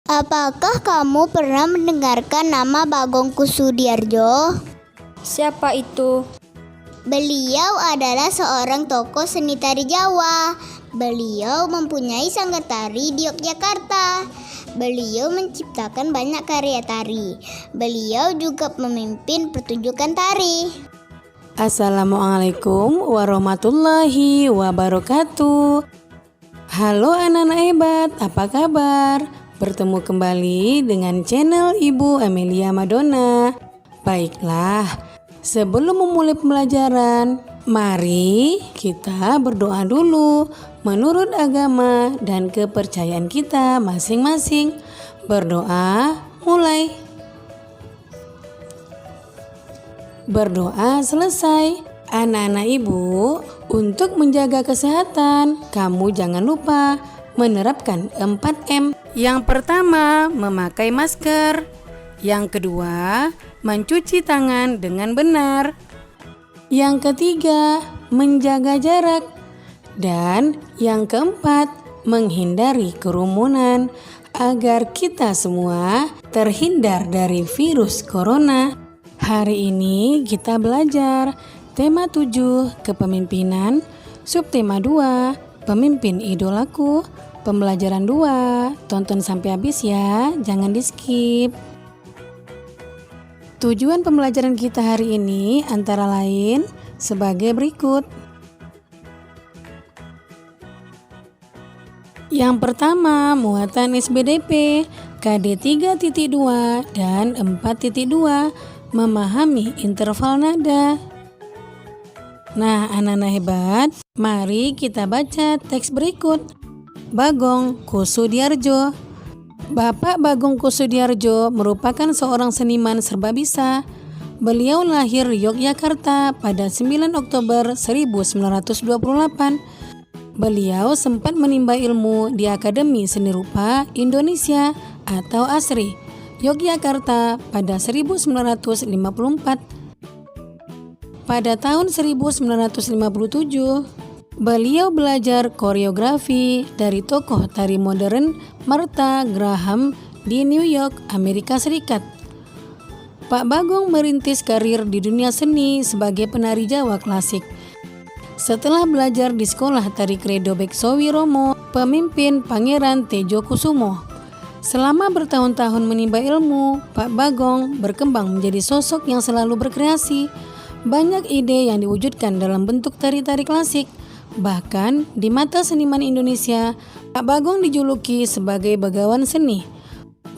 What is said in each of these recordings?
Apakah kamu pernah mendengarkan nama Bagong Kussudiardjo? Siapa itu? Beliau adalah seorang tokoh seni tari Jawa. Beliau mempunyai sanggar tari di Yogyakarta. Beliau menciptakan banyak karya tari. Beliau juga memimpin pertunjukan tari. Assalamualaikum warahmatullahi wabarakatuh. Halo anak-anak hebat, apa kabar? Bertemu kembali dengan channel Ibu Amelia Madonna. Baiklah, sebelum memulai pembelajaran, mari kita berdoa dulu menurut agama dan kepercayaan kita masing-masing. Berdoa mulai. Berdoa selesai. Anak-anak ibu, untuk menjaga kesehatan, kamu jangan lupa menerapkan 4M. Yang pertama, memakai masker. Yang kedua, mencuci tangan dengan benar. Yang ketiga, menjaga jarak. Dan yang keempat, menghindari kerumunan agar kita semua terhindar dari virus corona. Hari ini kita belajar tema 7 kepemimpinan, subtema 2 pemimpin idolaku, pembelajaran 2. Tonton sampai habis ya, jangan di skip. Tujuan pembelajaran kita hari ini antara lain sebagai berikut. Yang pertama, muatan SBDP KD 3.2 dan 4.2, memahami interval nada. Nah, anak-anak hebat, mari kita baca teks berikut. Bagong Kussudiardjo. Bapak Bagong Kussudiardjo merupakan seorang seniman serba bisa. Beliau lahir di Yogyakarta pada 9 Oktober 1928. Beliau sempat menimba ilmu di Akademi Seni Rupa Indonesia atau ASRI, Yogyakarta pada 1954. Pada tahun 1957, beliau belajar koreografi dari tokoh tari modern Martha Graham di New York, Amerika Serikat. Pak Bagong merintis karir di dunia seni sebagai penari Jawa klasik. Setelah belajar di sekolah tari Kredo Beksowi Romo, pemimpin Pangeran Tejokusumo. Selama bertahun-tahun menimba ilmu, Pak Bagong berkembang menjadi sosok yang selalu berkreasi. Banyak ide yang diwujudkan dalam bentuk tari-tari klasik. Bahkan di mata seniman Indonesia, Pak Bagong dijuluki sebagai bagawan seni.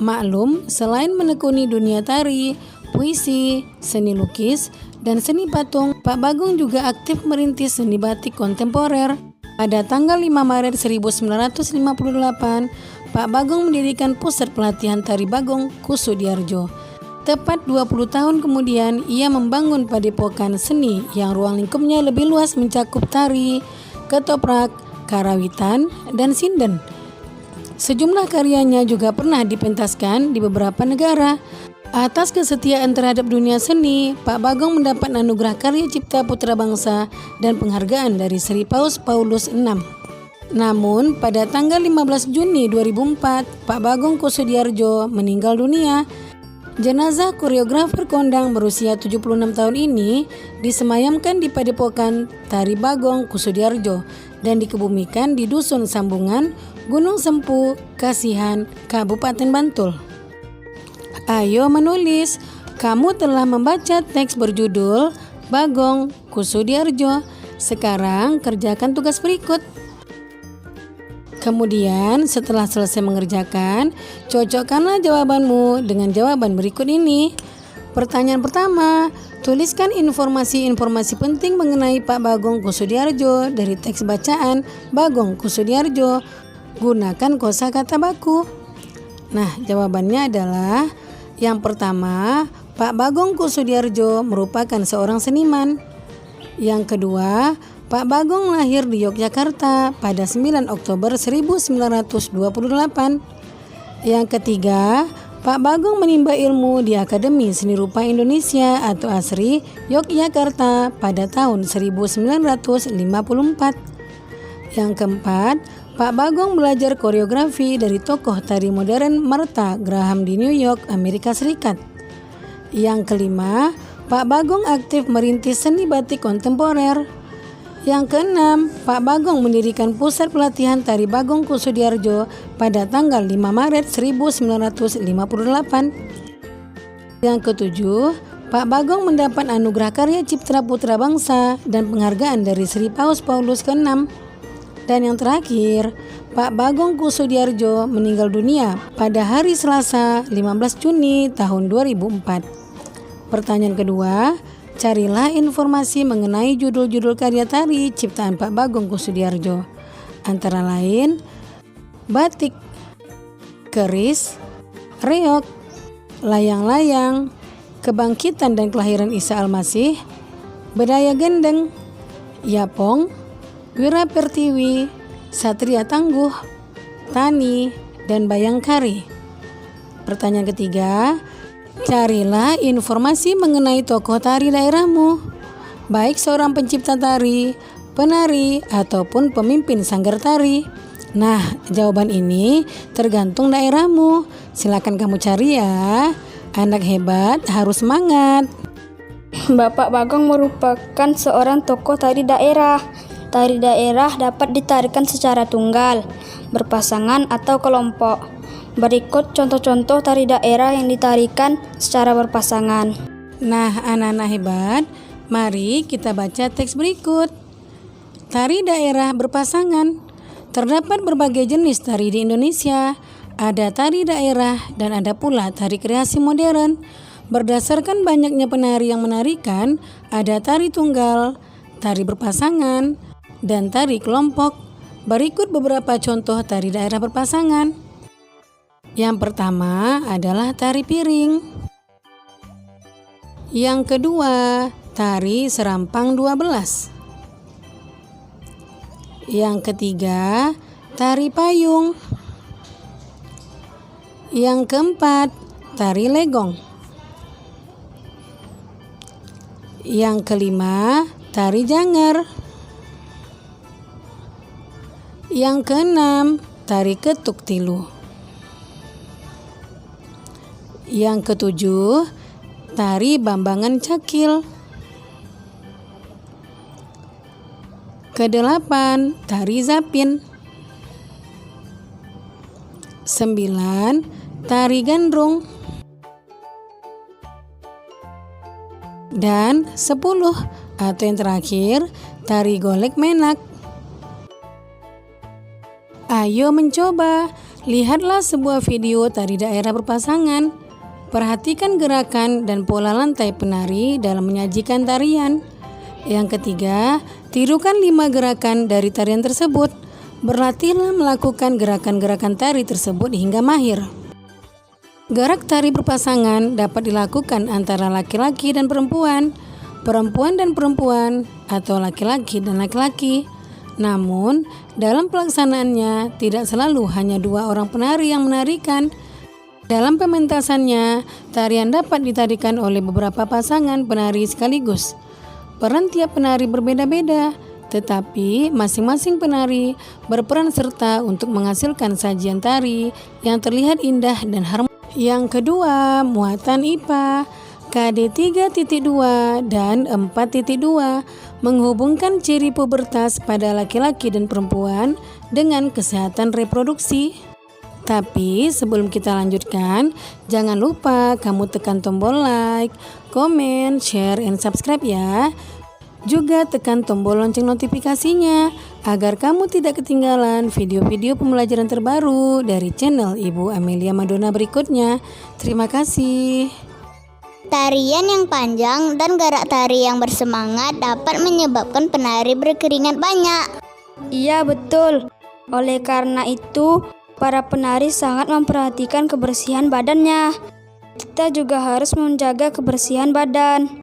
Maklum, selain menekuni dunia tari, puisi, seni lukis, dan seni patung, Pak Bagong juga aktif merintis seni batik kontemporer. Pada tanggal 5 Maret 1958, Pak Bagong mendirikan pusat pelatihan tari Bagong Kussudiardjo. Tepat 20 tahun kemudian, ia membangun padepokan seni yang ruang lingkupnya lebih luas mencakup tari, ketoprak, karawitan, dan sinden. Sejumlah karyanya juga pernah dipentaskan di beberapa negara. Atas kesetiaan terhadap dunia seni, Pak Bagong mendapat anugerah karya cipta putra bangsa dan penghargaan dari Sri Paus Paulus VI. Namun, pada tanggal 15 Juni 2004, Pak Bagong Kussudiardjo meninggal dunia. Jenazah koreografer kondang berusia 76 tahun ini disemayamkan di Padepokan Tari Bagong Kussudiardjo dan dikebumikan di Dusun Sambungan, Gunung Sempu, Kasihan, Kabupaten Bantul. Ayo menulis. Kamu telah membaca teks berjudul Bagong Kussudiardjo. Sekarang kerjakan tugas berikut. Kemudian setelah selesai mengerjakan, cocokkanlah jawabanmu dengan jawaban berikut ini. Pertanyaan pertama, tuliskan informasi-informasi penting mengenai Pak Bagong Kussudiardjo dari teks bacaan Bagong Kussudiardjo. Gunakan kosakata baku. Nah, jawabannya adalah yang pertama, Pak Bagong Kussudiardjo merupakan seorang seniman. Yang kedua, Pak Bagong lahir di Yogyakarta pada 9 Oktober 1928. Yang ketiga, Pak Bagong menimba ilmu di Akademi Seni Rupa Indonesia atau ASRI, Yogyakarta pada tahun 1954. Yang keempat, Pak Bagong belajar koreografi dari tokoh tari modern Martha Graham di New York, Amerika Serikat. Yang kelima, Pak Bagong aktif merintis seni batik kontemporer. Yang keenam, Pak Bagong mendirikan pusat pelatihan tari Bagong Kussudiardja pada tanggal 5 Maret 1958. Yang ketujuh, Pak Bagong mendapat anugerah karya Cipta Putra Bangsa dan penghargaan dari Sri Paus Paulus ke-6. Dan yang terakhir, Pak Bagong Kussudiardja meninggal dunia pada hari Selasa 15 Juni tahun 2004. Pertanyaan kedua, carilah informasi mengenai judul-judul karya tari ciptaan Pak Bagong Kussudiardja. Antara lain, batik, keris, reog, layang-layang, kebangkitan dan kelahiran Isa Al-Masih, bedaya gendeng, yapong, Wira Pertiwi, Satria Tangguh, Tani, dan Bayangkari. Pertanyaan ketiga, carilah informasi mengenai tokoh tari daerahmu, baik seorang pencipta tari, penari, ataupun pemimpin sanggar tari. Nah, jawaban ini tergantung daerahmu. Silakan kamu cari ya. Anak hebat harus semangat. Bapak Bagong merupakan seorang tokoh tari daerah. Tari daerah dapat ditarikan secara tunggal, berpasangan atau kelompok. Berikut contoh-contoh tari daerah yang ditarikan secara berpasangan. Nah, anak-anak hebat, mari kita baca teks berikut. Tari daerah berpasangan. Terdapat berbagai jenis tari di Indonesia. Ada tari daerah dan ada pula tari kreasi modern. Berdasarkan banyaknya penari yang menarikan, ada tari tunggal, tari berpasangan, dan tari kelompok. Berikut beberapa contoh tari daerah berpasangan. Yang pertama adalah tari piring. Yang kedua, tari serampang 12. Yang ketiga, tari payung. Yang keempat, tari legong. Yang kelima, tari janger. Yang keenam, tari ketuk tilu. Yang ketujuh, tari bambangan cakil. Kedelapan, tari zapin. 9, tari gandrung. Dan 10, atau yang terakhir, tari golek menak. Ayo mencoba, lihatlah sebuah video tari daerah berpasangan. Perhatikan gerakan dan pola lantai penari dalam menyajikan tarian. Yang ketiga, tirukan 5 gerakan dari tarian tersebut. Berlatihlah melakukan gerakan-gerakan tari tersebut hingga mahir. Gerak tari berpasangan dapat dilakukan antara laki-laki dan perempuan, perempuan dan perempuan, atau laki-laki dan laki-laki. Namun, dalam pelaksanaannya tidak selalu hanya 2 orang penari yang menarikan. Dalam pementasannya, tarian dapat ditarikan oleh beberapa pasangan penari sekaligus. Peran tiap penari berbeda-beda, tetapi masing-masing penari berperan serta untuk menghasilkan sajian tari yang terlihat indah dan harmonis. Yang kedua, muatan IPA. KD 3.2 dan 4.2 menghubungkan ciri pubertas pada laki-laki dan perempuan dengan kesehatan reproduksi. Tapi sebelum kita lanjutkan, jangan lupa kamu tekan tombol like, komen, share, and subscribe ya. Juga tekan tombol lonceng notifikasinya agar kamu tidak ketinggalan video-video pembelajaran terbaru dari channel Ibu Amelia Madonna berikutnya. Terima kasih. Tarian yang panjang dan gerak tari yang bersemangat dapat menyebabkan penari berkeringat banyak. Iya, betul. Oleh karena itu, para penari sangat memperhatikan kebersihan badannya. Kita juga harus menjaga kebersihan badan.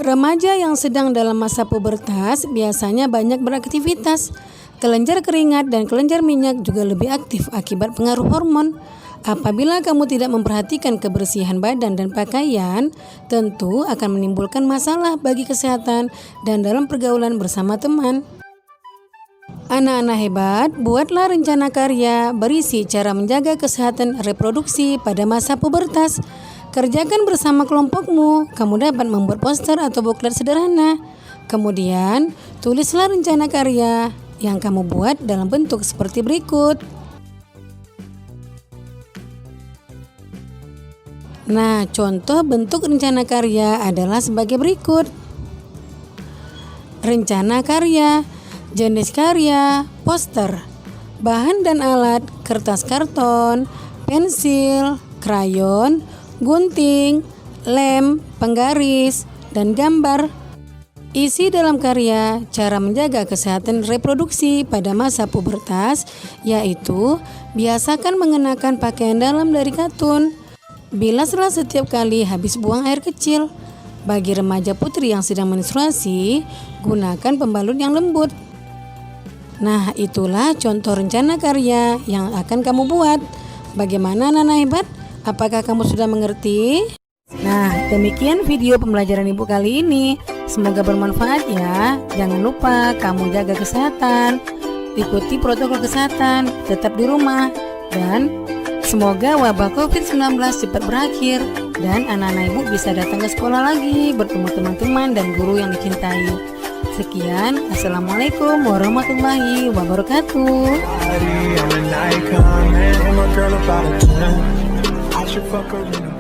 Remaja yang sedang dalam masa pubertas biasanya banyak beraktivitas. Kelenjar keringat dan kelenjar minyak juga lebih aktif akibat pengaruh hormon. Apabila kamu tidak memperhatikan kebersihan badan dan pakaian, tentu akan menimbulkan masalah bagi kesehatan dan dalam pergaulan bersama teman. Anak-anak hebat, buatlah rencana karya berisi cara menjaga kesehatan reproduksi pada masa pubertas. Kerjakan bersama kelompokmu. Kamu dapat membuat poster atau buklet sederhana. Kemudian, tulislah rencana karya yang kamu buat dalam bentuk seperti berikut. Nah, contoh bentuk rencana karya adalah sebagai berikut. Rencana karya, jenis karya, poster, bahan dan alat, kertas karton, pensil, krayon, gunting, lem, penggaris, dan gambar. Isi dalam karya cara menjaga kesehatan reproduksi pada masa pubertas, yaitu biasakan mengenakan pakaian dalam dari katun. Bilaslah setiap kali habis buang air kecil. Bagi remaja putri yang sedang menstruasi, gunakan pembalut yang lembut. Nah, itulah contoh rencana karya yang akan kamu buat. Bagaimana anak-anak hebat? Apakah kamu sudah mengerti? Nah, demikian video pembelajaran Ibu kali ini. Semoga bermanfaat ya. Jangan lupa kamu jaga kesehatan, ikuti protokol kesehatan, tetap di rumah, dan semoga wabah COVID-19 cepat berakhir dan anak-anak Ibu bisa datang ke sekolah lagi, bertemu teman-teman dan guru yang dicintai. Sekian, Assalamualaikum warahmatullahi wabarakatuh. I'm an icon, man. I'm a girl about a 10. I should fuck her in a